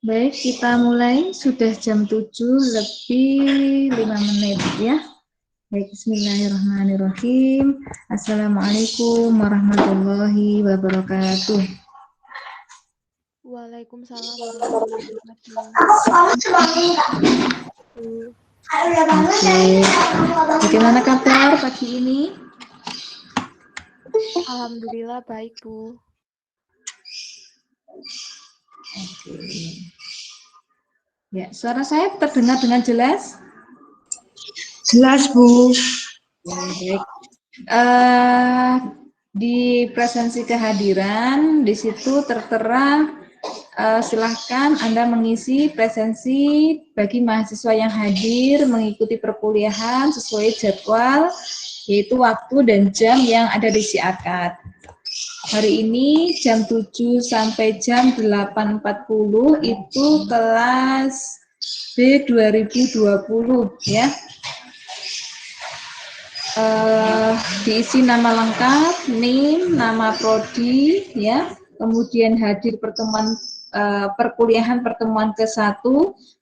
Baik, kita mulai. Sudah jam 7:05 ya. Baik, bismillahirrahmanirrahim. Assalamualaikum warahmatullahi wabarakatuh. Waalaikumsalam warahmatullahi wabarakatuh. Oke. Bagaimana kabar pagi ini? Alhamdulillah baik, Bu. Oke. Ya, suara saya terdengar dengan jelas? Jelas, Bu. Baik. Di presensi kehadiran, di situ tertera silahkan Anda mengisi presensi bagi mahasiswa yang hadir mengikuti perkuliahan sesuai jadwal, yaitu waktu dan jam yang ada di si akad. Hari ini jam 7 sampai jam 8.40 itu kelas B 2020 ya. Diisi nama lengkap, NIM, nama prodi ya, kemudian hadir pertemuan perkuliahan pertemuan ke-1,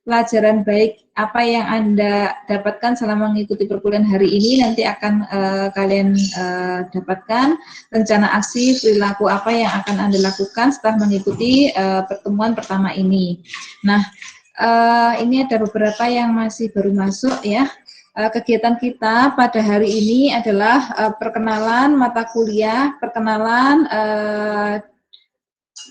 pelajaran baik apa yang Anda dapatkan selama mengikuti perkuliahan hari ini nanti akan kalian dapatkan, rencana aksi perilaku apa yang akan Anda lakukan setelah mengikuti pertemuan pertama ini. Nah, ini ada beberapa yang masih baru masuk ya. Kegiatan kita pada hari ini adalah perkenalan mata kuliah, perkenalan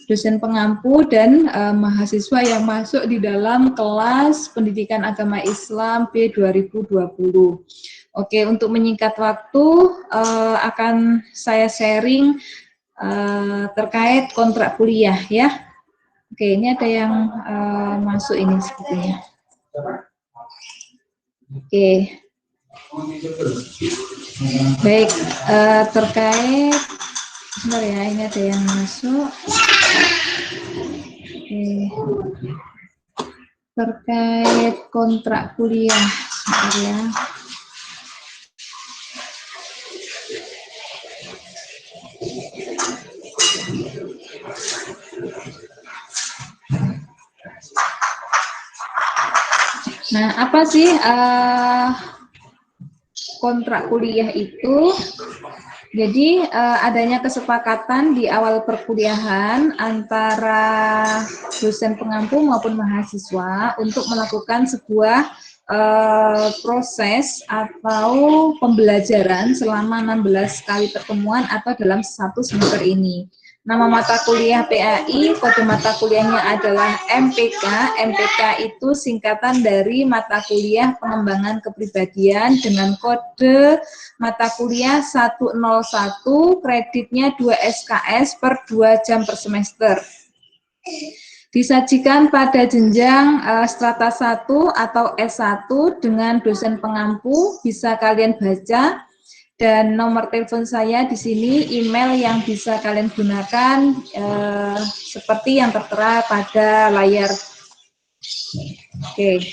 dosen pengampu dan mahasiswa yang masuk di dalam kelas Pendidikan Agama Islam B 2020. Oke, untuk menyingkat waktu akan saya sharing terkait kontrak kuliah ya. Oke, ini ada yang masuk ini sepertinya. Oke, baik, terkait, sebentar ya, ini ada yang masuk. Oke, terkait kontrak kuliah, sebentar ya. Nah, apa sih kontrak kuliah itu? Jadi adanya kesepakatan di awal perkuliahan antara dosen pengampu maupun mahasiswa untuk melakukan sebuah proses atau pembelajaran selama 16 kali pertemuan atau dalam satu semester ini. Nama mata kuliah PAI, kode mata kuliahnya adalah MPK. MPK itu singkatan dari mata kuliah pengembangan kepribadian dengan kode mata kuliah 101, kreditnya 2 SKS per 2 jam per semester. Disajikan pada jenjang strata 1 atau S1 dengan dosen pengampu, bisa kalian baca. Dan nomor telepon saya di sini, email yang bisa kalian gunakan seperti yang tertera pada layar. Oke.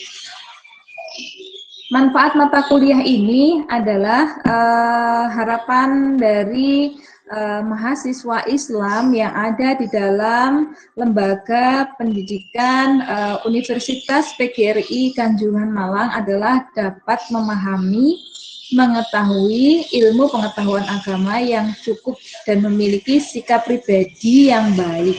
Manfaat mata kuliah ini adalah harapan dari mahasiswa Islam yang ada di dalam lembaga pendidikan Universitas PGRI Kanjuruhan Malang adalah dapat memahami, mengetahui ilmu pengetahuan agama yang cukup dan memiliki sikap pribadi yang baik.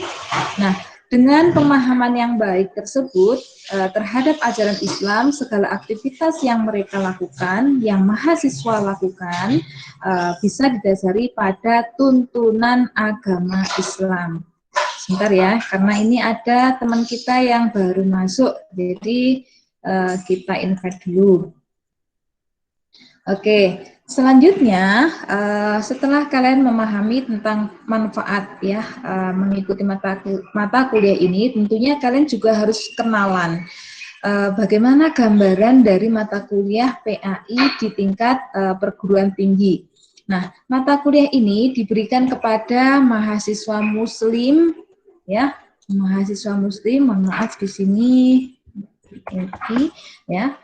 Nah, dengan pemahaman yang baik tersebut terhadap ajaran Islam, segala aktivitas yang mereka lakukan, yang mahasiswa lakukan, bisa didasari pada tuntunan agama Islam. Sebentar ya, karena ini ada teman kita yang baru masuk, jadi kita invite dulu. Oke, selanjutnya setelah kalian memahami tentang manfaat ya mengikuti mata kuliah ini, tentunya kalian juga harus kenalan bagaimana gambaran dari mata kuliah PAI di tingkat perguruan tinggi. Nah, mata kuliah ini diberikan kepada mahasiswa Muslim ya, mahasiswa Muslim. Mohon maaf di sini, ya.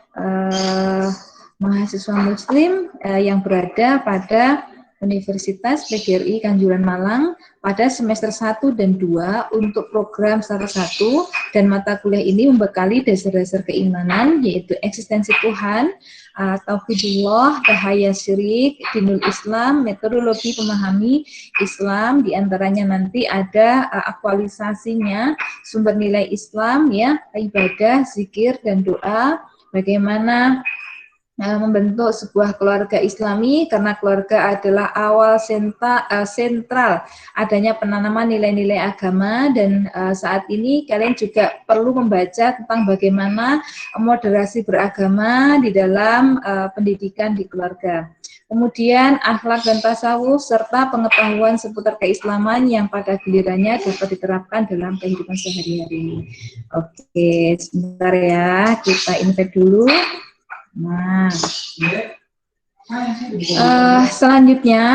Mahasiswa Muslim yang berada pada Universitas PGRI Kanjuran Malang pada semester 1 dan 2 untuk program semester 1, dan mata kuliah ini membekali dasar-dasar keimanan yaitu eksistensi Tuhan, tauhidullah, bahaya syirik, dinul Islam, metodologi memahami Islam, diantaranya nanti ada aktualisasinya, sumber nilai Islam ya, ibadah, zikir dan doa, bagaimana membentuk sebuah keluarga Islami, karena keluarga adalah awal sentral adanya penanaman nilai-nilai agama, dan saat ini kalian juga perlu membaca tentang bagaimana moderasi beragama di dalam pendidikan di keluarga. Kemudian akhlak dan tasawuf serta pengetahuan seputar keislaman yang pada gilirannya dapat diterapkan dalam kehidupan sehari-hari. Oke, sebentar ya, kita invite dulu. Nah, selanjutnya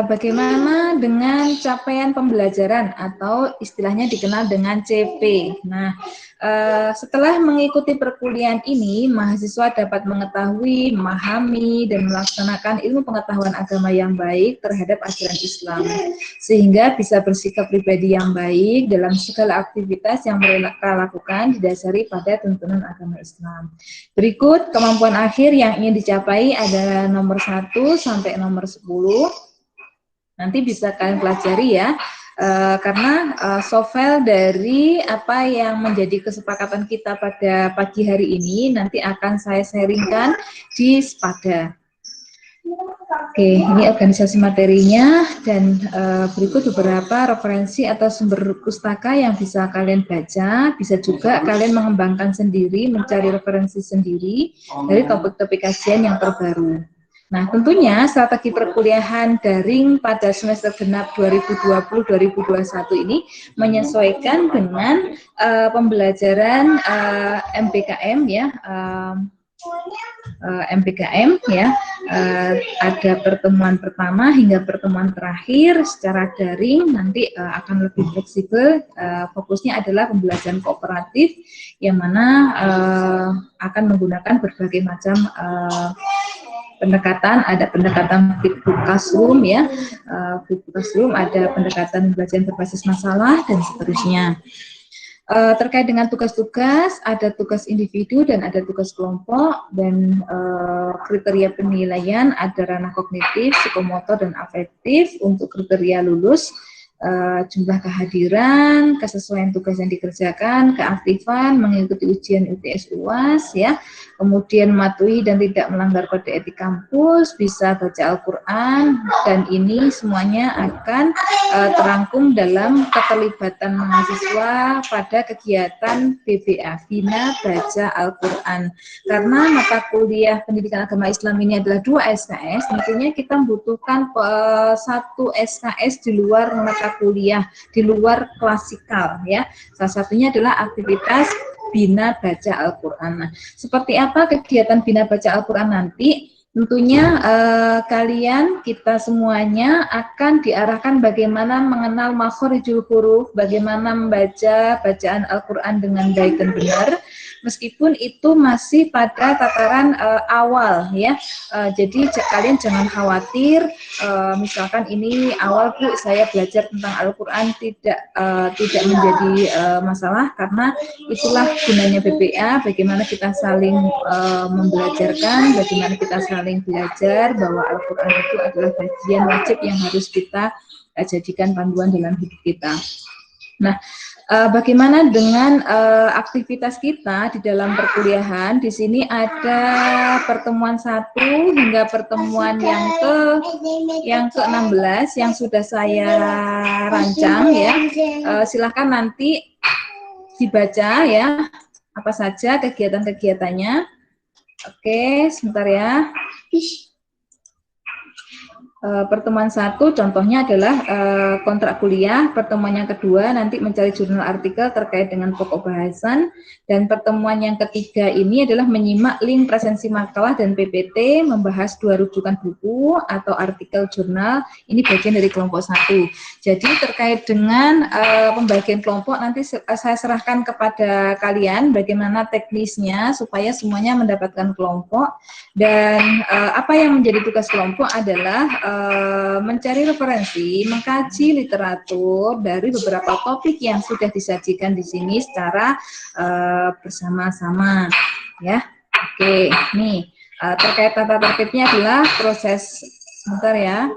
bagaimana dengan capaian pembelajaran atau istilahnya dikenal dengan CP. Nah, setelah mengikuti perkuliahan ini, mahasiswa dapat mengetahui, memahami, dan melaksanakan ilmu pengetahuan agama yang baik terhadap ajaran Islam, sehingga bisa bersikap pribadi yang baik dalam segala aktivitas yang mereka lakukan didasari pada tuntunan agama Islam. Berikut kemampuan akhir yang ingin dicapai ada nomor 1 sampai nomor 10. Nanti bisa kalian pelajari ya. Karena sovel dari apa yang menjadi kesepakatan kita pada pagi hari ini nanti akan saya sharingkan di Spada. Oke, ini organisasi materinya, dan berikut beberapa referensi atau sumber pustaka yang bisa kalian baca. Bisa juga kalian mengembangkan sendiri, mencari referensi sendiri dari topik-topik kajian yang terbaru. Nah, tentunya strategi perkuliahan daring pada semester genap 2020-2021 ini menyesuaikan dengan pembelajaran MBKM ya, MBKM ya, ada pertemuan pertama hingga pertemuan terakhir secara daring, nanti akan lebih fleksibel. Fokusnya adalah pembelajaran kooperatif yang mana akan menggunakan berbagai macam pendekatan. Ada pendekatan flip classroom ya, flip classroom, ada pendekatan pembelajaran berbasis masalah dan seterusnya. Terkait dengan tugas-tugas, ada tugas individu dan ada tugas kelompok, dan kriteria penilaian ada ranah kognitif, psikomotor, dan afektif. Untuk kriteria lulus, jumlah kehadiran, kesesuaian tugas yang dikerjakan, keaktifan, mengikuti ujian UTS UAS ya, kemudian mematuhi dan tidak melanggar kode etik kampus, bisa baca Al-Quran, dan ini semuanya akan terangkum dalam keterlibatan mahasiswa pada kegiatan BBA, Bina Baca Al-Quran. Karena mata kuliah pendidikan agama Islam ini adalah 2 SKS, tentunya kita membutuhkan 1 SKS di luar mata kuliah, di luar klasikal ya. Salah satunya adalah aktivitas Bina Baca Al-Quran. Nah, seperti apa kegiatan Bina Baca Al-Quran nanti? Tentunya kalian, kita semuanya akan diarahkan bagaimana mengenal makhorijul huruf, bagaimana membaca bacaan Al-Quran dengan baik dan benar, meskipun itu masih pada tataran awal ya. Jadi kalian jangan khawatir, misalkan ini awal Bu, saya belajar tentang Al-Quran tidak menjadi masalah, karena itulah gunanya BPA, bagaimana kita saling membelajarkan, bagaimana kita saling belajar bahwa Al-Quran itu adalah bagian wajib yang harus kita jadikan panduan dalam hidup kita. Nah, bagaimana dengan aktivitas kita di dalam perkuliahan? Di sini ada pertemuan 1 hingga pertemuan yang ke-16 yang sudah saya rancang ya. Silahkan nanti dibaca ya, apa saja kegiatan-kegiatannya. Oke, sebentar ya. Pertemuan 1 contohnya adalah kontrak kuliah. Pertemuan yang kedua nanti mencari jurnal artikel terkait dengan pokok bahasan, dan pertemuan yang ketiga ini adalah menyimak link presensi makalah dan PPT, membahas 2 rujukan buku atau artikel jurnal. Ini bagian dari kelompok 1. Jadi terkait dengan pembagian kelompok nanti saya serahkan kepada kalian bagaimana teknisnya supaya semuanya mendapatkan kelompok. Dan apa yang menjadi tugas kelompok adalah mencari referensi, mengkaji literatur dari beberapa topik yang sudah disajikan di sini secara bersama-sama, ya. Oke, nih terkait tata tertibnya adalah proses, sebentar ya.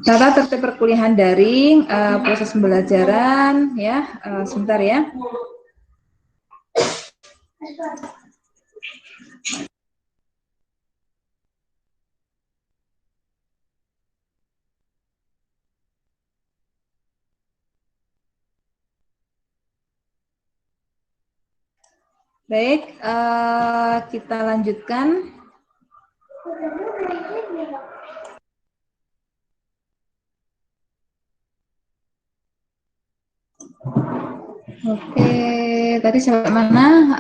Tata tertib perkuliahan daring, proses pembelajaran, ya, sebentar ya. Baik, kita lanjutkan. Oke, tadi sampai mana?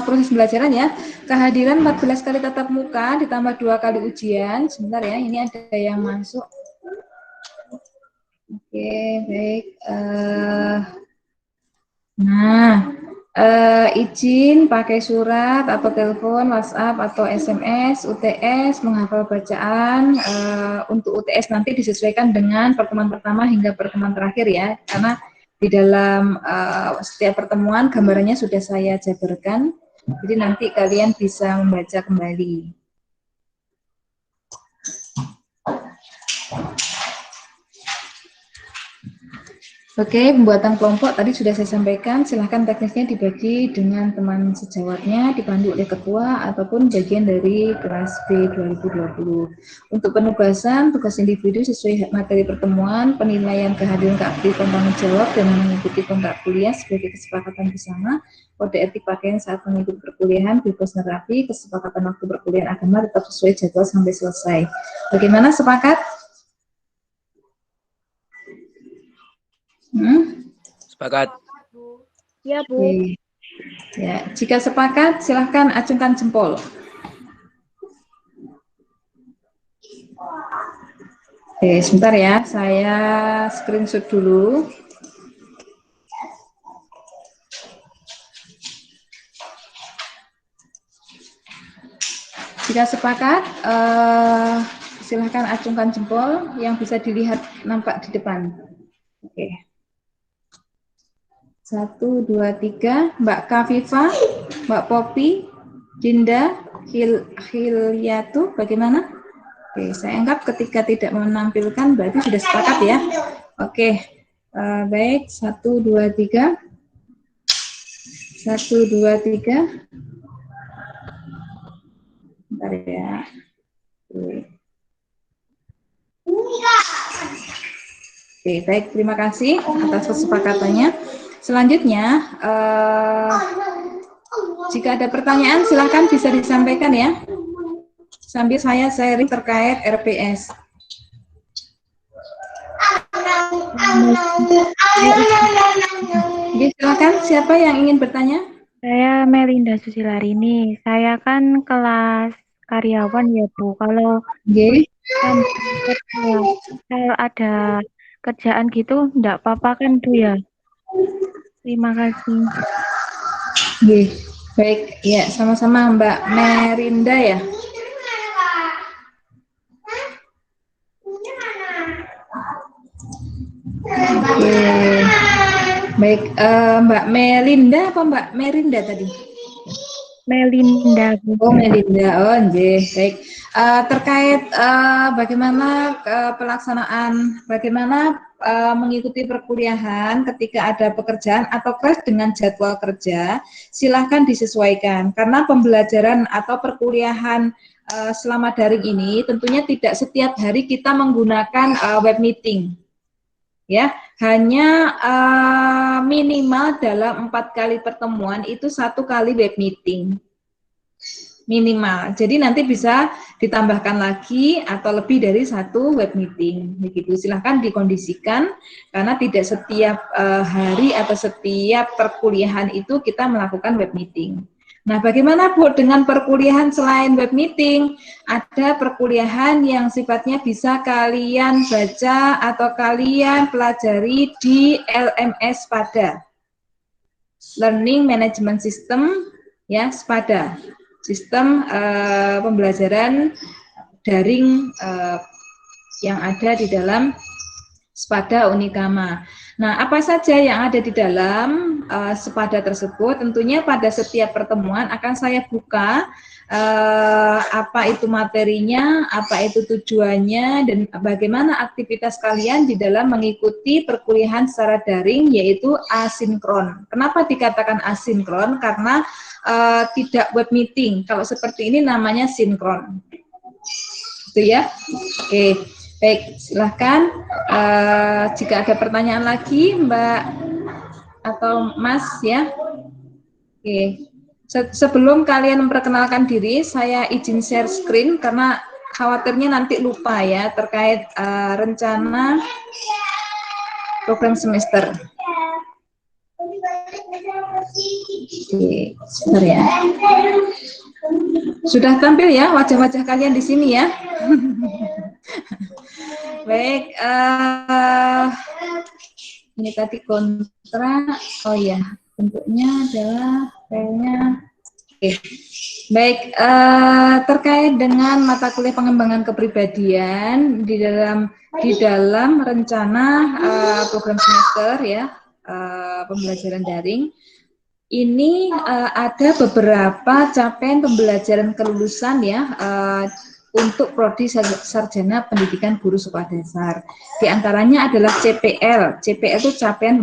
Proses belajaran ya. Kehadiran 14 kali tatap muka ditambah 2 kali ujian. Sebentar ya, ini ada yang masuk. Oke, baik. Izin pakai surat atau telepon, WhatsApp atau SMS, UTS, menghafal bacaan. Untuk UTS nanti disesuaikan dengan pertemuan pertama hingga pertemuan terakhir ya, karena di dalam setiap pertemuan gambarannya sudah saya jabarkan, jadi nanti kalian bisa membaca kembali. Oke, pembuatan kelompok tadi sudah saya sampaikan, silahkan teknisnya dibagi dengan teman sejawatnya, dipandu oleh ketua ataupun bagian dari kelas B 2020. Untuk penugasan, tugas individu sesuai materi pertemuan, penilaian kehadiran keaktifan tanggung jawab dan mengikuti kontak kuliah sebagai kesepakatan bersama, kode etik pakaian saat mengikuti perkuliahan, bebas nerapi, kesepakatan waktu perkuliahan agama tetap sesuai jadwal sampai selesai. Bagaimana, sepakat? Sepakat. Ya, Bu. Oke. Ya, jika sepakat, silahkan acungkan jempol. Oke, sebentar ya, saya screenshot dulu. Jika sepakat, silahkan acungkan jempol yang bisa dilihat nampak di depan. Oke. 1, 2, 3, Mbak Kafifa, Mbak Popi, Dinda, Hilyatu, bagaimana? Oke, saya anggap ketika tidak menampilkan berarti sudah sepakat ya. Oke, baik, 1, 2, 3. 1, 2, 3. Bentar ya. Oke, baik, terima kasih atas kesepakatannya. Selanjutnya, jika ada pertanyaan silahkan bisa disampaikan ya, sambil saya sharing terkait RPS. Oke, silakan, siapa yang ingin bertanya? Saya Melinda Susilarini. Saya kan kelas karyawan ya, Bu. Kalau kalau ada kerjaan gitu, enggak apa-apa kan, Bu ya? Terima kasih. Baik, ya, sama-sama Mbak Merinda ya. Oke. Baik, Mbak Melinda apa Mbak Merinda tadi? Melinda, Bu. Oh, Melinda. Oh, nggih. Baik. Terkait bagaimana pelaksanaan, bagaimana mengikuti perkuliahan ketika ada pekerjaan atau kelas dengan jadwal kerja, silahkan disesuaikan. Karena pembelajaran atau perkuliahan selama daring ini tentunya tidak setiap hari kita menggunakan web meeting. Ya, hanya minimal dalam 4 kali pertemuan itu 1 kali web meeting. Minimal. Jadi nanti bisa ditambahkan lagi atau lebih dari 1 web meeting. Begitu. Silahkan dikondisikan karena tidak setiap hari atau setiap perkuliahan itu kita melakukan web meeting. Nah, bagaimana Bu dengan perkuliahan selain web meeting? Ada perkuliahan yang sifatnya bisa kalian baca atau kalian pelajari di LMS SPADA. Learning Management System ya, SPADA. Sistem pembelajaran daring yang ada di dalam Sepada Unikama. Nah, apa saja yang ada di dalam Sepada tersebut? Tentunya pada setiap pertemuan akan saya buka apa itu materinya, apa itu tujuannya, dan bagaimana aktivitas kalian di dalam mengikuti perkuliahan secara daring, yaitu asinkron. Kenapa dikatakan asinkron? Karena tidak web meeting. Kalau seperti ini namanya sinkron. Itu ya. Oke. Baik, silahkan. Jika ada pertanyaan lagi, Mbak atau Mas ya. Oke. Sebelum kalian memperkenalkan diri, saya izin share screen karena khawatirnya nanti lupa ya terkait rencana program semester. Oke, sebentar ya. Sudah tampil ya wajah-wajah kalian di sini ya. Baik, ini tadi kontra. Oh ya, bentuknya adalah filenya. Oke. Baik, terkait dengan mata kuliah pengembangan kepribadian di dalam rencana program semester ya, pembelajaran daring. Ini ada beberapa capaian pembelajaran kelulusan ya untuk prodi sarjana pendidikan guru sekolah dasar. Di antaranya adalah CPL. CPL itu capaian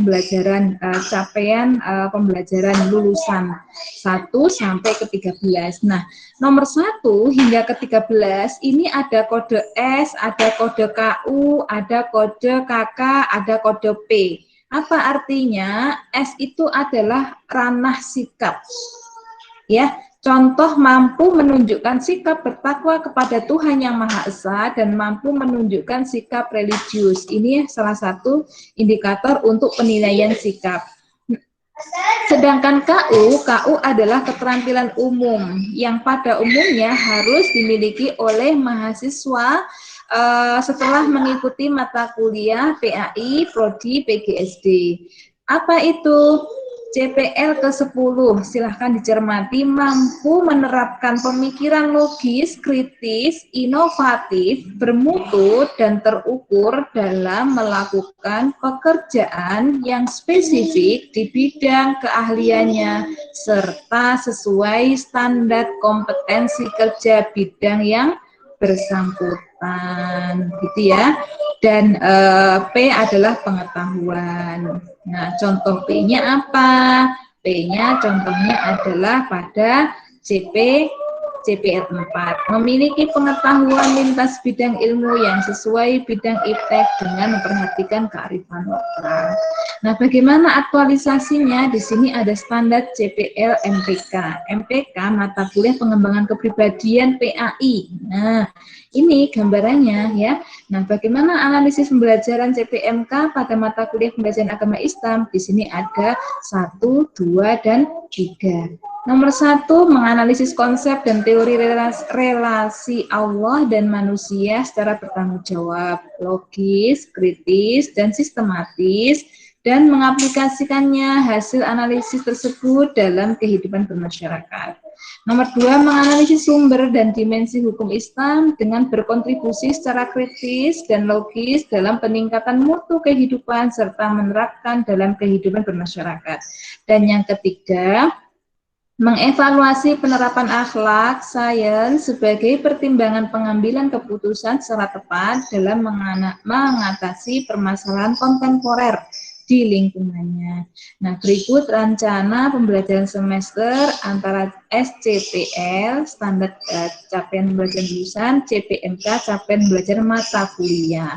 pembelajaran lulusan 1 sampai ke 13. Nah, nomor 1 hingga ke 13 ini ada kode S, ada kode KU, ada kode KK, ada kode P. Apa artinya? S itu adalah ranah sikap. Ya, contoh mampu menunjukkan sikap bertakwa kepada Tuhan Yang Maha Esa dan mampu menunjukkan sikap religius. Ini salah satu indikator untuk penilaian sikap. Sedangkan KU adalah keterampilan umum yang pada umumnya harus dimiliki oleh mahasiswa setelah mengikuti mata kuliah PAI, Prodi, PGSD. Apa itu? CPL ke-10, silahkan dicermati, mampu menerapkan pemikiran logis, kritis, inovatif, bermutu, dan terukur dalam melakukan pekerjaan yang spesifik di bidang keahliannya, serta sesuai standar kompetensi kerja bidang yang bersangkutan, gitu ya. Dan P adalah pengetahuan. Nah, contoh P-nya apa? P-nya contohnya adalah pada CPL 4. Memiliki pengetahuan lintas bidang ilmu yang sesuai bidang iptek dengan memperhatikan kearifan lokal. Nah, bagaimana aktualisasinya? Di sini ada standar CPL MPK. MPK mata kuliah pengembangan kepribadian PAI. Nah, ini gambarannya ya. Nah, bagaimana analisis pembelajaran CPMK pada mata kuliah pembelajaran agama Islam? Di sini ada 1, 2, dan 3. Nomor 1, menganalisis konsep dan teori relasi Allah dan manusia secara bertanggung jawab, logis, kritis, dan sistematis, dan mengaplikasikannya hasil analisis tersebut dalam kehidupan bermasyarakat. Nomor 2, menganalisis sumber dan dimensi hukum Islam dengan berkontribusi secara kritis dan logis dalam peningkatan mutu kehidupan serta menerapkan dalam kehidupan bermasyarakat. Dan yang ketiga, mengevaluasi penerapan akhlak sains sebagai pertimbangan pengambilan keputusan secara tepat dalam mengatasi permasalahan kontemporer di lingkungannya. Nah, berikut rencana pembelajaran semester antara SCPL, standar capaian pembelajaran lulusan, CPMK, capaian pembelajaran mata kuliah.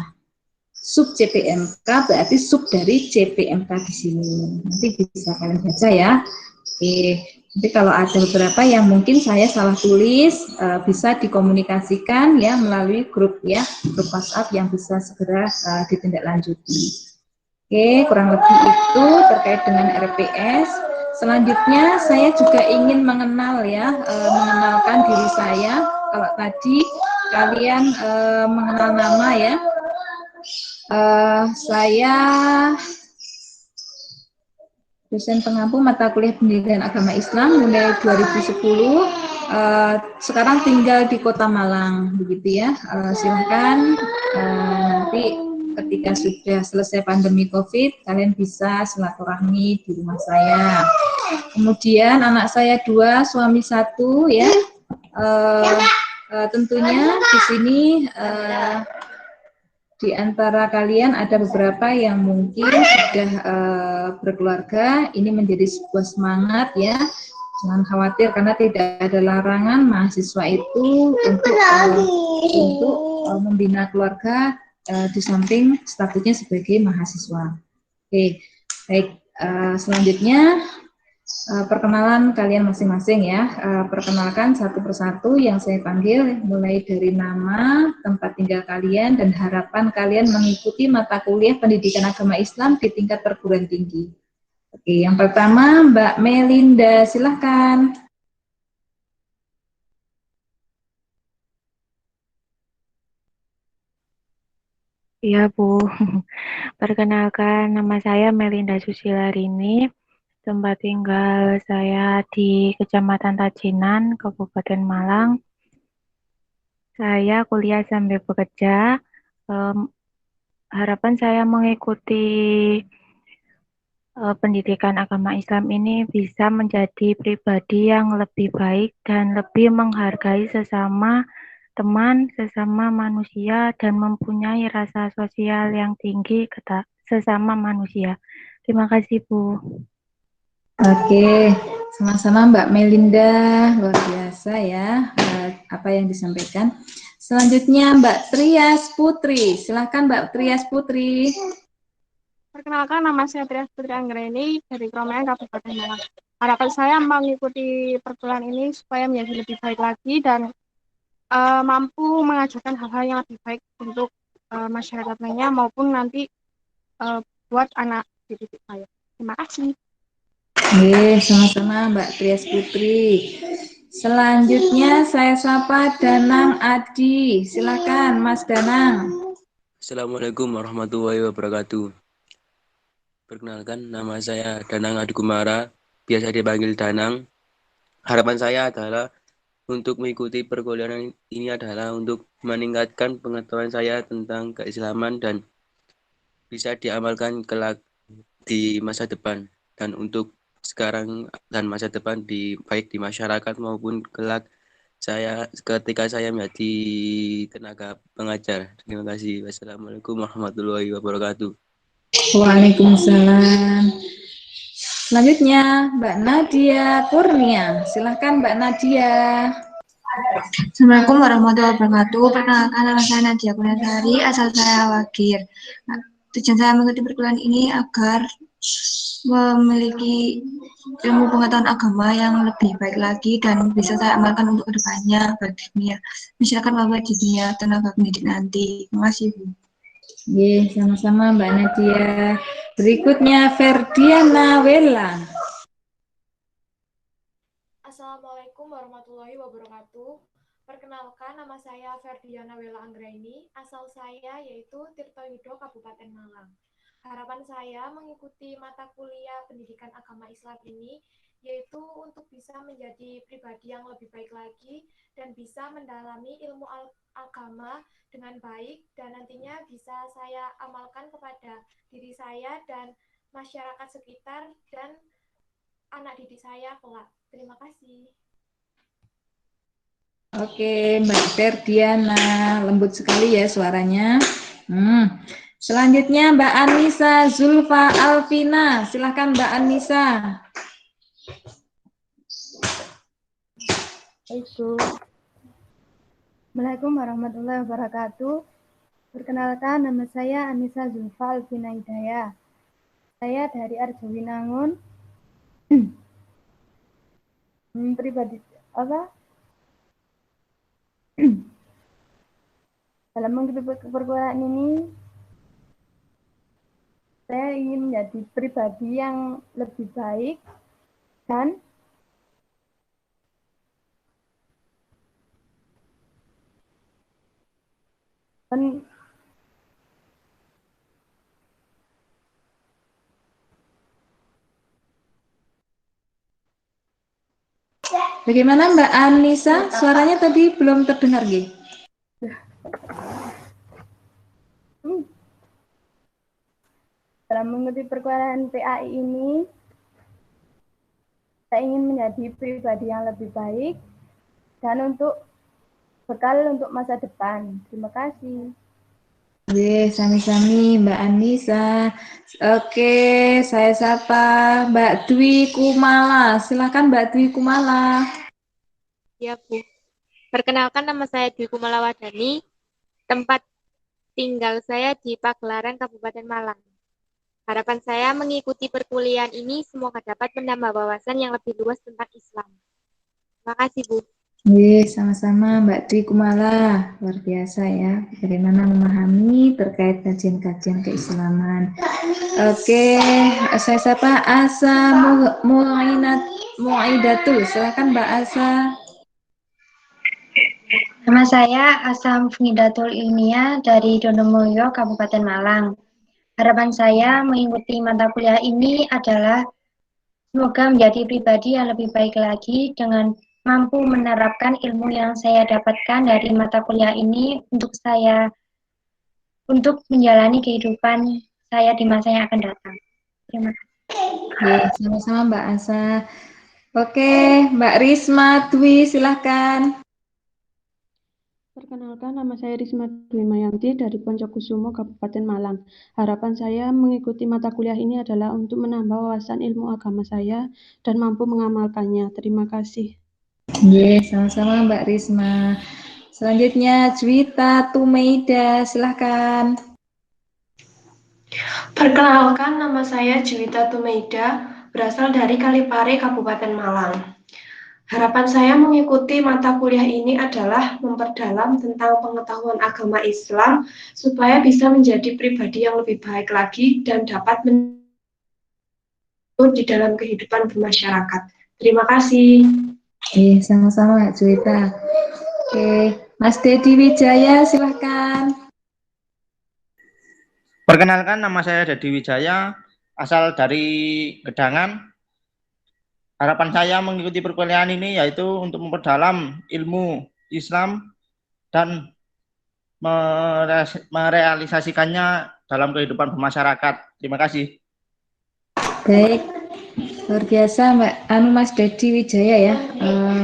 Sub CPMK berarti sub dari CPMK di sini. Nanti bisa kalian baca ya. Oke. Jadi kalau ada beberapa yang mungkin saya salah tulis, bisa dikomunikasikan ya melalui grup ya, grup WhatsApp yang bisa segera ditindaklanjuti. Oke, kurang lebih itu terkait dengan RPS. Selanjutnya saya juga ingin mengenal ya, mengenalkan diri saya. Kalau tadi kalian mengenal nama ya, saya dosen pengampu mata kuliah pendidikan agama Islam mulai 2010 sekarang tinggal di Kota Malang, begitu ya. Silahkan nanti ketika sudah selesai pandemi COVID, kalian bisa silaturahmi di rumah saya. Kemudian anak saya 2, suami 1 ya. Tentunya di sini di antara kalian ada beberapa yang mungkin sudah berkeluarga. Ini menjadi sebuah semangat ya. Jangan khawatir karena tidak ada larangan mahasiswa itu untuk membina keluarga di samping statusnya sebagai mahasiswa. Oke, baik. Selanjutnya perkenalan kalian masing-masing ya. Perkenalkan satu persatu yang saya panggil, mulai dari nama, tempat tinggal kalian, dan harapan kalian mengikuti mata kuliah pendidikan agama Islam di tingkat perguruan tinggi. Oke, yang pertama Mbak Melinda, silahkan. Iya, Bu. Perkenalkan, nama saya Melinda Susilarini. Tempat tinggal saya di Kecamatan Tajinan, Kabupaten Malang. Saya kuliah sambil bekerja. Harapan saya mengikuti pendidikan agama Islam ini bisa menjadi pribadi yang lebih baik dan lebih menghargai sesama teman, sesama manusia, dan mempunyai rasa sosial yang tinggi sesama manusia. Terima kasih, Bu. Oke, sama-sama Mbak Melinda, luar biasa ya apa yang disampaikan. Selanjutnya Mbak Trias Putri, silahkan Mbak Trias Putri. Perkenalkan, nama saya Trias Putri Anggreni dari Kromean, Kabupaten Malang. Harapan saya mengikuti perkuliahan ini supaya menjadi lebih baik lagi dan mampu mengajarkan hal-hal yang lebih baik untuk masyarakat lainnya maupun nanti buat anak didik saya. Terima kasih. Sama-sama Mbak Trias Putri. Selanjutnya saya sapa Danang Adi. Silakan Mas Danang. Assalamualaikum warahmatullahi wabarakatuh. Perkenalkan, nama saya Danang Adi Kumara, biasa dipanggil Danang. Harapan saya adalah untuk mengikuti perkuliahan ini adalah untuk meningkatkan pengetahuan saya tentang keislaman dan bisa diamalkan kelak di masa depan, dan untuk sekarang dan masa depan baik di masyarakat maupun kelak ketika saya menjadi tenaga pengajar. Terima kasih. Wassalamualaikum warahmatullahi wabarakatuh. Waalaikumsalam. Selanjutnya Mbak Nadia Kurnia. Silahkan Mbak Nadia. Assalamualaikum warahmatullahi wabarakatuh. Perkenalkan, nama saya Nadia Kurniasari, asal saya Wagir. Tujuan saya mengikuti perkuliahan ini agar memiliki ilmu pengetahuan agama yang lebih baik lagi dan bisa saya amalkan untuk kedepannya bagi dunia masyarakat maupun di dunia tenaga pendidik nanti. Terima kasih, Bu. Sama-sama Mbak Nadia. Berikutnya Ferdiana Wella. Assalamualaikum warahmatullahi wabarakatuh. Perkenalkan, nama saya Ferdiana Wella Anggraini. Asal saya yaitu Tirtoyudo, Kabupaten Malang. Harapan saya mengikuti mata kuliah pendidikan agama Islam ini yaitu untuk bisa menjadi pribadi yang lebih baik lagi dan bisa mendalami ilmu agama dengan baik dan nantinya bisa saya amalkan kepada diri saya dan masyarakat sekitar dan anak didik saya kelak. Terima kasih. Oke, Mbak Ferdiana, lembut sekali ya suaranya. Selanjutnya Mbak Anissa Zulfa Alvina. Silahkan Mbak Anissa. Assalamualaikum warahmatullahi wabarakatuh. Perkenalkan, nama saya Anissa Zulfa Alvina Hidayah. Saya dari Arjowinangun. Pribadi dalam mengikuti perkuliahan ini saya ingin menjadi pribadi yang lebih baik dan Bagaimana Mbak Anissa? Suaranya tadi belum terdengar, Gi? Dalam mengikuti perkuliahan PAI ini, saya ingin menjadi pribadi yang lebih baik dan untuk bekal untuk masa depan. Terima kasih. Oke, sami-sami Mbak Anissa. Oke, saya sapa Mbak Dwi Kumala. Silakan Mbak Dwi Kumala. Ya, Bu. Perkenalkan, nama saya Dwi Kumalawadani. Tempat tinggal saya di Pagelaran, Kabupaten Malang. Harapan saya mengikuti perkuliahan ini semoga dapat menambah wawasan yang lebih luas tentang Islam. Terima kasih, Bu. Sama-sama Mbak Dwi Kumala. Luar biasa ya, bagaimana memahami terkait kajian-kajian keislaman. Oke, saya sapa Asa Muaidatul. Silakan Mbak Asa. Nama saya Asa Muaidatul Ilmiah dari Donomoyo, Kabupaten Malang. Harapan saya mengikuti mata kuliah ini adalah semoga menjadi pribadi yang lebih baik lagi dengan mampu menerapkan ilmu yang saya dapatkan dari mata kuliah ini untuk menjalani kehidupan saya di masa yang akan datang. Terima kasih. Sama-sama Mbak Asa. Oke, Mbak Risma Dwi, silahkan. Perkenalkan, nama saya Risma Dwi Mayanti dari Poncokusumo, Kabupaten Malang. Harapan saya mengikuti mata kuliah ini adalah untuk menambah wawasan ilmu agama saya dan mampu mengamalkannya. Terima kasih. Sama-sama Mbak Risma. Selanjutnya Juwita Tumeida, silahkan. Perkenalkan, nama saya Juwita Tumeida, berasal dari Kalipare, Kabupaten Malang. Harapan saya mengikuti mata kuliah ini adalah memperdalam tentang pengetahuan agama Islam supaya bisa menjadi pribadi yang lebih baik lagi dan dapat di dalam kehidupan bermasyarakat. Terima kasih. Sama-sama Mbak Juwita. Oke, Mas Dedi Wijaya, silahkan. Perkenalkan, nama saya Dedi Wijaya, asal dari Gedangan. Harapan saya mengikuti perkuliahan ini yaitu untuk memperdalam ilmu Islam dan merealisasikannya dalam kehidupan bermasyarakat. Terima kasih. Baik, luar biasa Mas Dedi Wijaya ya,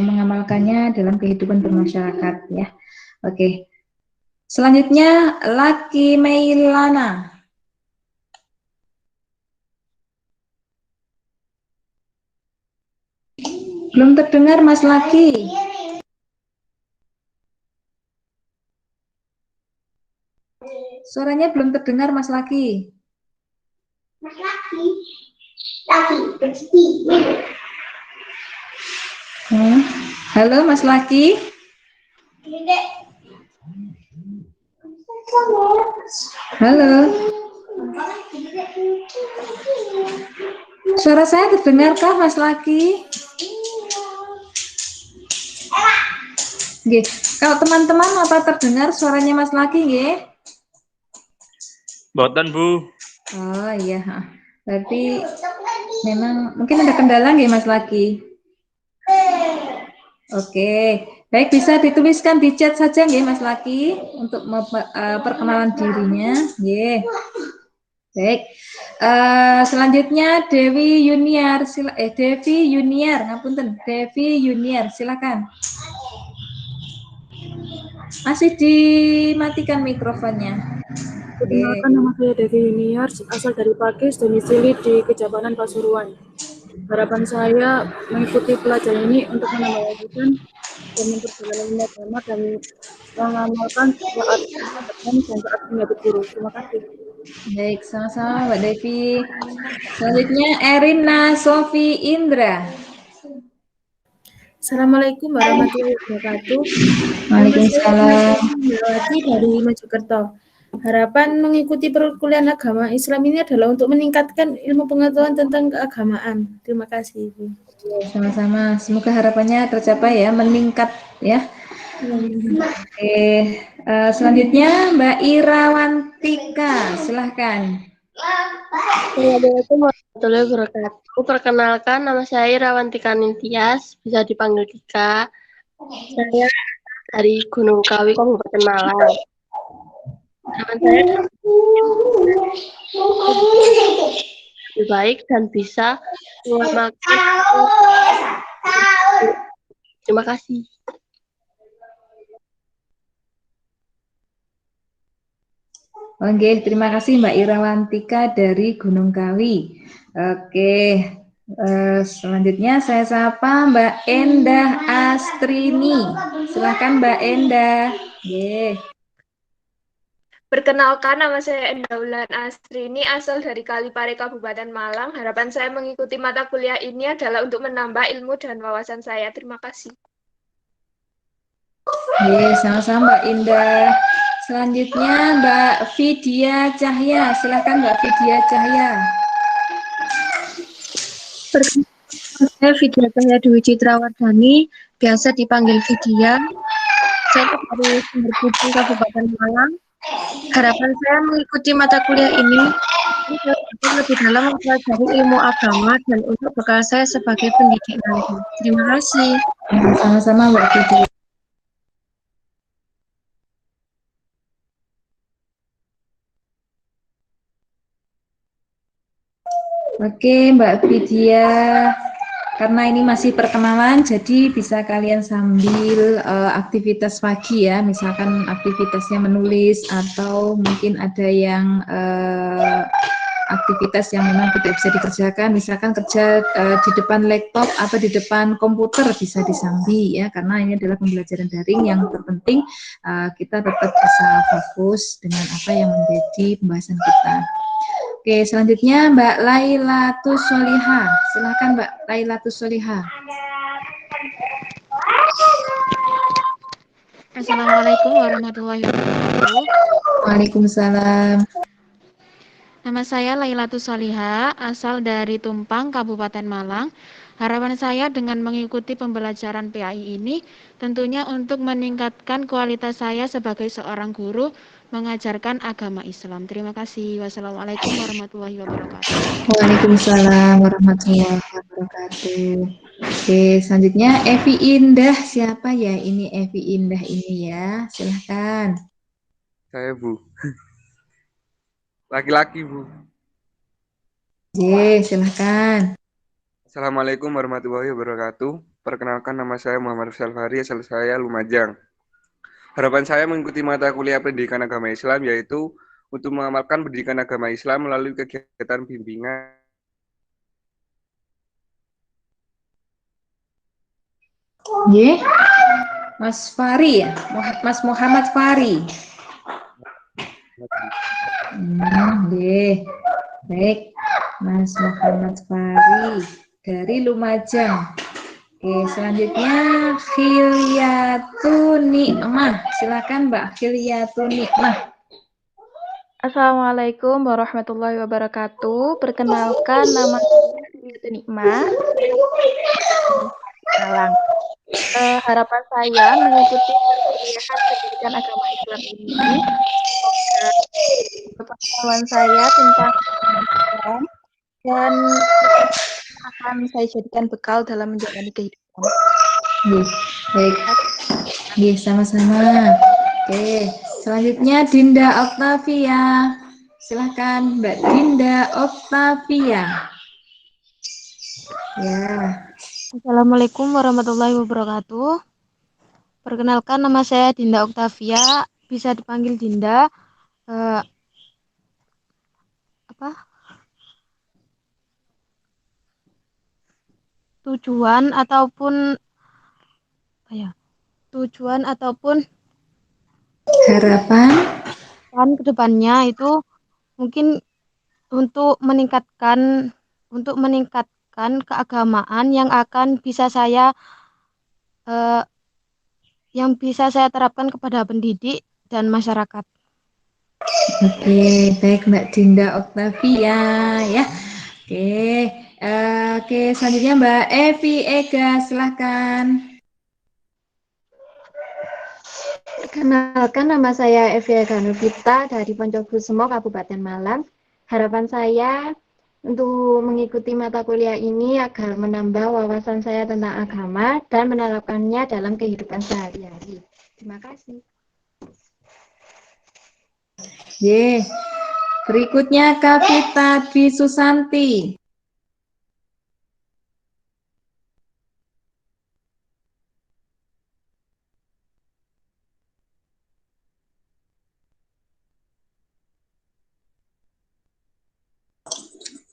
mengamalkannya dalam kehidupan bermasyarakat ya. Oke, selanjutnya Laki Meilana. Belum terdengar Mas Laki. Suaranya belum terdengar Mas Laki. Mas Laki bersih. Halo Mas Laki. Halo. Suara saya terdengarkah Mas Laki? Nggih. Kalau teman-teman apa terdengar suaranya Mas Laki nggih? Mboten, Bu. Oh iya, berarti memang mungkin ada kendala nggih Mas Laki? Oke, baik, bisa dituliskan di chat saja nggih Mas Laki untuk perkenalan dirinya. Nggih. Baik. Selanjutnya Dewi Yuniar, ngapunten, Devi Yuniar, silakan. Masih dimatikan mikrofonnya. Perkenalkan, nama saya Devi Yuniar, asal dari Pakis, domisili di Kejabatan Pasuruan. Harapan saya mengikuti pelajaran ini untuk menambah wawasan dan memperdalam ilmu agama dan mengamalkan saat dan saat menjadi guru. Terima kasih. Baik, sama-sama Mbak Devi. Selanjutnya Erina Sofi Indra. Assalamualaikum warahmatullahi wabarakatuh. Waalaikumsalam. Saya dari Mojokerto. Harapan mengikuti perkuliahan agama Islam ini adalah untuk meningkatkan ilmu pengetahuan tentang keagamaan. Terima kasih, Ibu. Sama-sama. Semoga harapannya tercapai ya, meningkat ya. Oke, selanjutnya Mbak Irawantika, silahkan. Assalamualaikum warahmatullahi wabarakatuh. Perkenalkan, nama saya Irawantika Nintias, bisa dipanggil Tika. Saya dari Gunung Kawi, Kabupaten Malang. Harapan saya lebih baik dan bisa mengamalkan. Terima kasih. Oke, terima kasih Mbak Irawantika dari Gunung Kawi. Oke, selanjutnya saya sapa Mbak Endah Astrini. Silakan Mbak Endah. Perkenalkan, nama saya Endah Wulan Astrini, asal dari Kalipare, Kabupaten Malang. Harapan saya mengikuti mata kuliah ini adalah untuk menambah ilmu dan wawasan saya. Terima kasih. Sama-sama Mbak Indah. Selanjutnya Mbak Vidya Cahya. Silakan Mbak Vidya Cahya. Saya Vidya Cahya Dewi Citrawardani, biasa dipanggil Vidya. Saya dari Sumber Budi, Kabupaten Malang. Harapan saya mengikuti mata kuliah ini lebih dalam mempelajari ilmu agama dan untuk bekal saya sebagai pendidik nanti. Terima kasih. Sama-sama Mbak Vidya. Oke, Mbak Vidya, karena ini masih perkenalan, jadi bisa kalian sambil aktivitas pagi ya, misalkan aktivitasnya menulis atau mungkin ada yang aktivitas yang memang tidak bisa dikerjakan, misalkan kerja di depan laptop atau di depan komputer bisa disambi ya, karena ini adalah pembelajaran daring. Yang terpenting kita tetap bisa fokus dengan apa yang menjadi pembahasan kita. Oke, selanjutnya Mbak Lailatus Solihah. Silakan Mbak Lailatus Solihah. Assalamualaikum warahmatullahi wabarakatuh. Waalaikumsalam. Nama saya Lailatus Solihah, asal dari Tumpang, Kabupaten Malang. Harapan saya dengan mengikuti pembelajaran PAI ini tentunya untuk meningkatkan kualitas saya sebagai seorang guru mengajarkan agama Islam. Terima kasih. Wassalamualaikum warahmatullahi wabarakatuh. Waalaikumsalam warahmatullahi wabarakatuh. Oke, selanjutnya Evi Indah. Siapa ya ini Evi Indah ini ya? Silahkan. Saya Bu. Laki-laki Bu. Silahkan. Assalamualaikum warahmatullahi wabarakatuh. Perkenalkan, nama saya Muhammad Salfari, asal saya Lumajang. Harapan saya mengikuti mata kuliah pendidikan agama Islam, yaitu untuk mengamalkan pendidikan agama Islam melalui kegiatan bimbingan. Mas Fari ya, Mas Muhammad Fari. Baik, Mas Muhammad Fari dari Lumajang. Oke, selanjutnya Khilyatun Nikmah. Silakan Mbak Khilyatun Nikmah. Assalamualaikum warahmatullahi wabarakatuh. Perkenalkan, nama saya Khilyatun Nikmah. Malang. Harapan saya mengikuti perkuliahan pendidikan agama Islam ini pengetahuan saya tentang Islam dan akan saya jadikan bekal dalam menjalani kehidupan. Baik, sama-sama. Oke, selanjutnya Dinda Octavia. Silahkan Mbak Dinda Octavia. Ya. Assalamualaikum warahmatullahi wabarakatuh. Perkenalkan, nama saya Dinda Octavia, bisa dipanggil Dinda. Tujuan ataupun harapan kedepannya itu mungkin untuk meningkatkan keagamaan yang akan bisa saya terapkan kepada pendidik dan masyarakat. Oke, baik Mbak Dinda Octavia ya. Oke, selanjutnya Mbak Evi Ega, silahkan. Perkenalkan, nama saya Evi Ega Nurvita dari Poncokusuma, Kabupaten Malang. Harapan saya untuk mengikuti mata kuliah ini agar menambah wawasan saya tentang agama dan menerapkannya dalam kehidupan sehari-hari. Terima kasih. Berikutnya Kavita Dwi Susanti.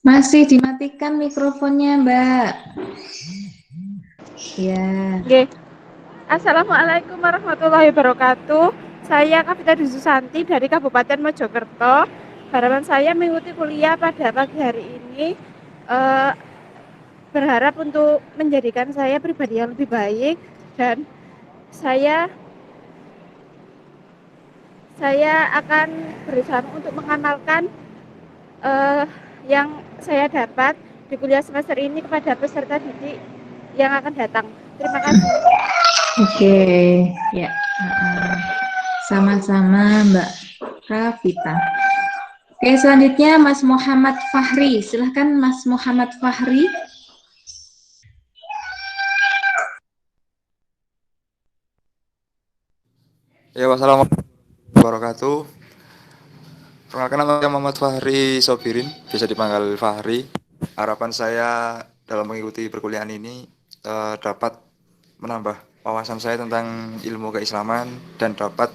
Masih dimatikan mikrofonnya, Mbak. Ya. Oke. Assalamualaikum warahmatullahi wabarakatuh. Saya Kavita Dwi Susanti dari Kabupaten Mojokerto. Harapan saya mengikuti kuliah pada pagi hari ini berharap untuk menjadikan saya pribadi yang lebih baik, dan saya akan berusaha untuk mengamalkan yang saya dapat di kuliah semester ini kepada peserta didik yang akan datang. Terima kasih. Oke, ya. Sama-sama Mbak Kavita. Oke, selanjutnya Mas Muhammad Fahri. Silahkan Mas Muhammad Fahri. Ya, wassalamualaikum warahmatullahi wabarakatuh. Perkenalkan, nama saya Muhammad Fahri Sobirin, bisa dipanggil Fahri. Harapan saya dalam mengikuti perkuliahan ini dapat menambah wawasan saya tentang ilmu keislaman dan dapat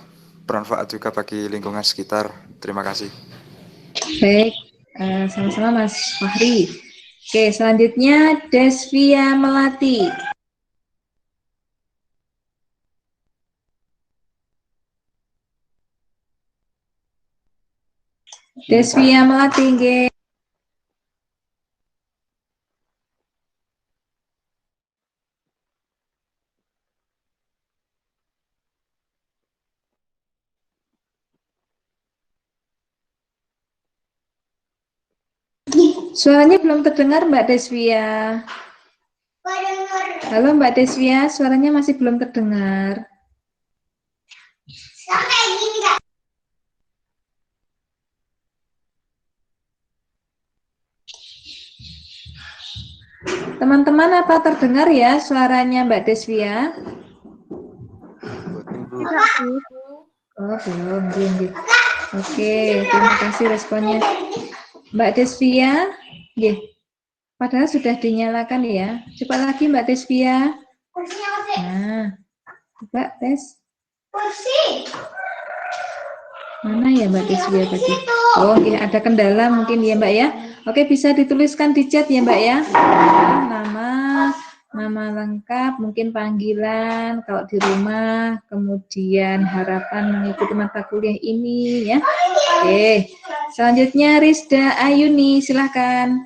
bermanfaat juga bagi lingkungan sekitar. Terima kasih. Baik, sama-sama Mas Fahri. Oke, selanjutnya Desvia Melati. Desvia Melati, nggih. Suaranya belum terdengar Mbak Desvia. Halo Mbak Desvia, suaranya masih belum terdengar. Teman-teman, apa terdengar ya suaranya Mbak Desvia? Oh, belum. Oke, terima kasih responnya. Mbak Desvia, padahal sudah dinyalakan ya. Coba lagi Mbak Desvia. Nah, coba tes. Mana ya Mbak Desvia tadi? Oh, ada kendala mungkin ya Mbak ya. Oke, bisa dituliskan di chat ya Mbak ya. Nama lengkap, mungkin panggilan kalau di rumah, kemudian harapan mengikuti mata kuliah ini ya. Oke, selanjutnya Rizda Ayuni, silahkan.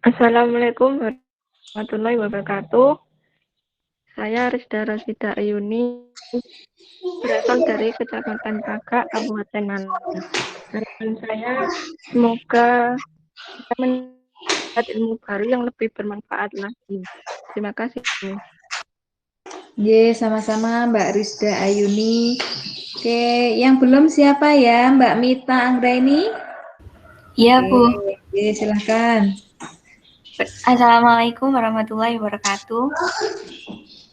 Assalamualaikum warahmatullahi wabarakatuh. Saya Rizda Rosida Ayuni, berasal dari Kecamatan Pagak, Kabupaten Malang. Harapan saya semoga kita mendapat ilmu baru yang lebih bermanfaat lagi. Terima kasih. Sama-sama Mbak Rizda Ayuni. Oke, yang belum siapa ya? Mbak Mita Anggraini? Iya, Bu. Silahkan. Assalamualaikum warahmatullahi wabarakatuh.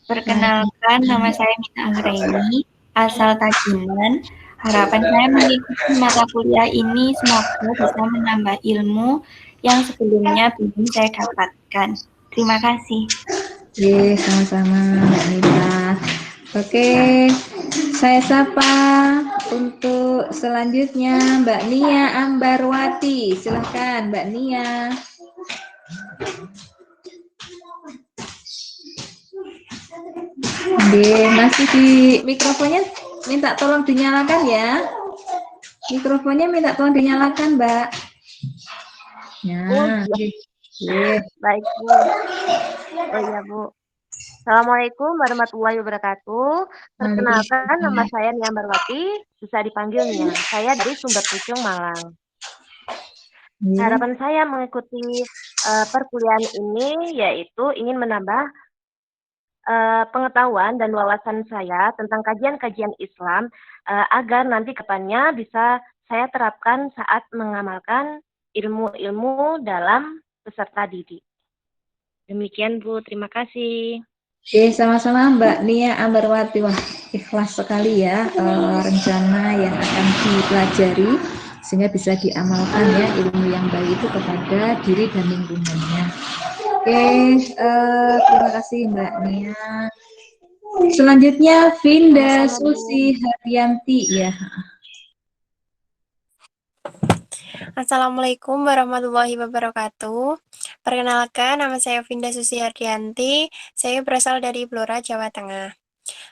Perkenalkan, nama saya Mita Anggraini, asal Tajiman. Harapan saya mengikuti mata kuliah ini semoga bisa menambah ilmu yang sebelumnya belum saya dapatkan. Terima kasih. Sama-sama Mbak Mita. Oke, saya sapa untuk selanjutnya Mbak Nia Ambarwati. Silahkan Mbak Nia. Masih di mikrofonnya minta tolong dinyalakan ya. Mikrofonnya minta tolong dinyalakan, Mbak. Nah, baik Bu. Oh iya Bu. Assalamualaikum warahmatullahi wabarakatuh. Perkenalkan, nama saya Nia Ambarwati, bisa dipanggil Nia. Saya dari Sumber Pucung, Malang. Harapan saya mengikuti perkuliahan ini yaitu ingin menambah pengetahuan dan wawasan saya tentang kajian-kajian Islam agar nanti kedepannya bisa saya terapkan saat mengamalkan ilmu-ilmu dalam peserta didik. Demikian Bu, terima kasih. Oke, sama-sama Mbak Nia Ambarwati. Wah, ikhlas sekali ya rencana yang akan dipelajari sehingga bisa diamalkan ya ilmu yang baik itu kepada diri dan lingkungannya. Oke, terima kasih Mbak Nia. Selanjutnya Vinda Susi Haryanti ya. Assalamualaikum warahmatullahi wabarakatuh. Perkenalkan, nama saya Vinda Susi Hardianti. Saya berasal dari Blora, Jawa Tengah.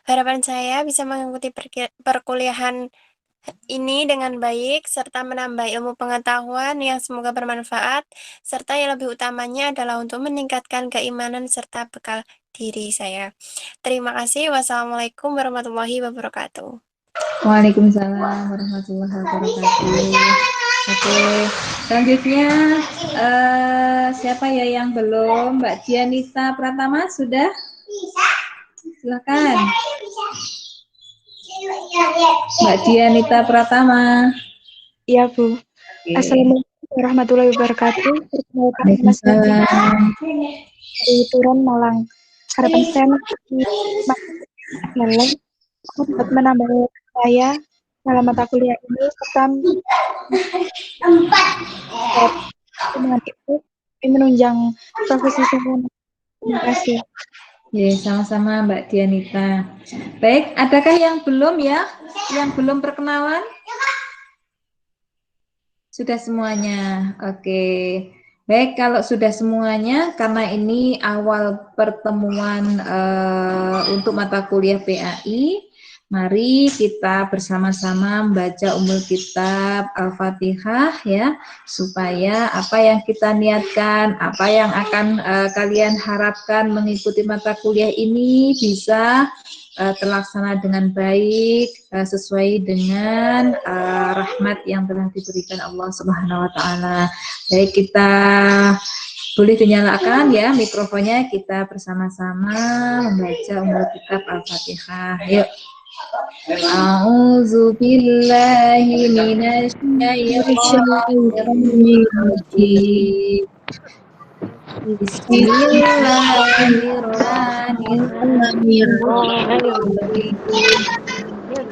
Harapan saya bisa mengikuti perkuliahan ini dengan baik, serta menambah ilmu pengetahuan yang semoga bermanfaat, serta yang lebih utamanya adalah untuk meningkatkan keimanan serta bekal diri saya. Terima kasih. Wassalamualaikum warahmatullahi wabarakatuh. Waalaikumsalam warahmatullahi wabarakatuh. Oke, selanjutnya siapa ya yang belum? Mbak Dianita Pratama sudah? Silakan. Mbak Dianita Pratama. Iya, Bu. Oke. Assalamualaikum warahmatullahi wabarakatuh. Waalaikumsalam. Di Turun Malang. Harapan saya adalah dapat menambah saya dalam mata kuliah ini serta dengan itu menunjang profesi saya. Terima kasih. Ya, sama-sama Mbak Dianita. Baik, adakah yang belum ya? Yang belum perkenalan? Sudah semuanya. Oke. Baik, kalau sudah semuanya, karena ini awal pertemuan untuk mata kuliah PAI, mari kita bersama-sama membaca Ummul Kitab Al-Fatihah ya, supaya apa yang kita niatkan, apa yang akan kalian harapkan mengikuti mata kuliah ini bisa terlaksana dengan baik, sesuai dengan rahmat yang telah diberikan Allah Subhanahu wa taala. Baik, kita boleh dinyalakan ya mikrofonnya, kita bersama-sama membaca Ummul Kitab Al-Fatihah. Yuk. A'udzu billahi minasy syaithanir rajim. Bismillahirrahmanirrahim.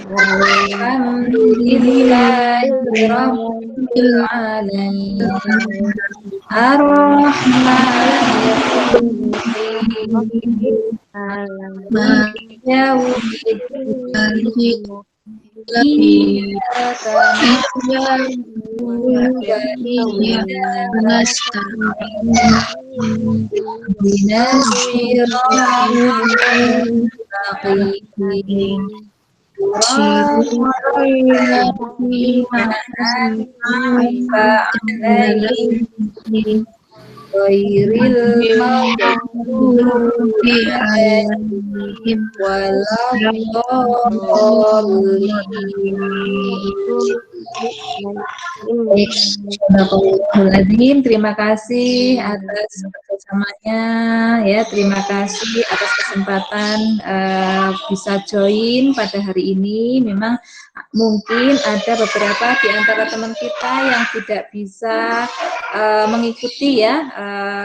Alhamdulillahirabbil alamin. Ar-Rahmanir-Rahim. Maliki yaumiddin. Iyyaka na'budu wa iyyaka nasta'in. Ihdinas siratal mustaqim. Ghairil maghdubi alaihim waladdallin. Terima kasih atas kerjasamanya ya, terima kasih atas kesempatan bisa join pada hari ini. Memang mungkin ada beberapa di antara teman kita yang tidak bisa mengikuti ya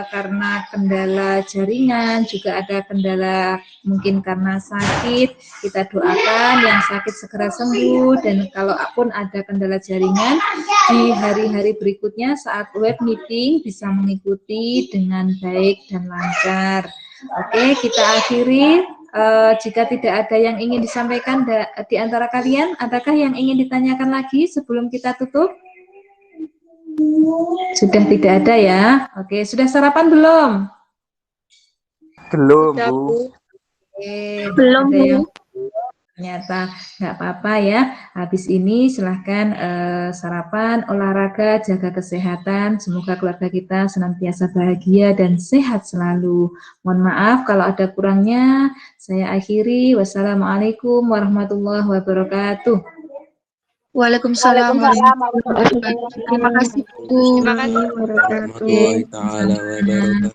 karena kendala jaringan, juga ada kendala mungkin karena sakit. Kita doakan yang sakit segera sembuh, dan kalaupun ada kendala jaringan di hari-hari berikutnya saat web meeting bisa mengikuti dengan baik dan lancar. Oke, kita akhiri. Jika tidak ada yang ingin disampaikan di antara kalian, adakah yang ingin ditanyakan lagi sebelum kita tutup? Sudah tidak ada ya. Oke, sudah sarapan belum? Belum, Bu. Oke, Belum, ada Bu. yang ternyata nggak apa-apa ya. Habis ini silahkan sarapan, olahraga, jaga kesehatan. Semoga keluarga kita senantiasa bahagia dan sehat selalu. Mohon maaf kalau ada kurangnya. Saya akhiri. Wassalamualaikum warahmatullahi wabarakatuh. Waalaikumsalam warahmatullahi wabarakatuh. Terima kasih, Bu. Terima kasih. warahmatullahi taala wabarakatuh.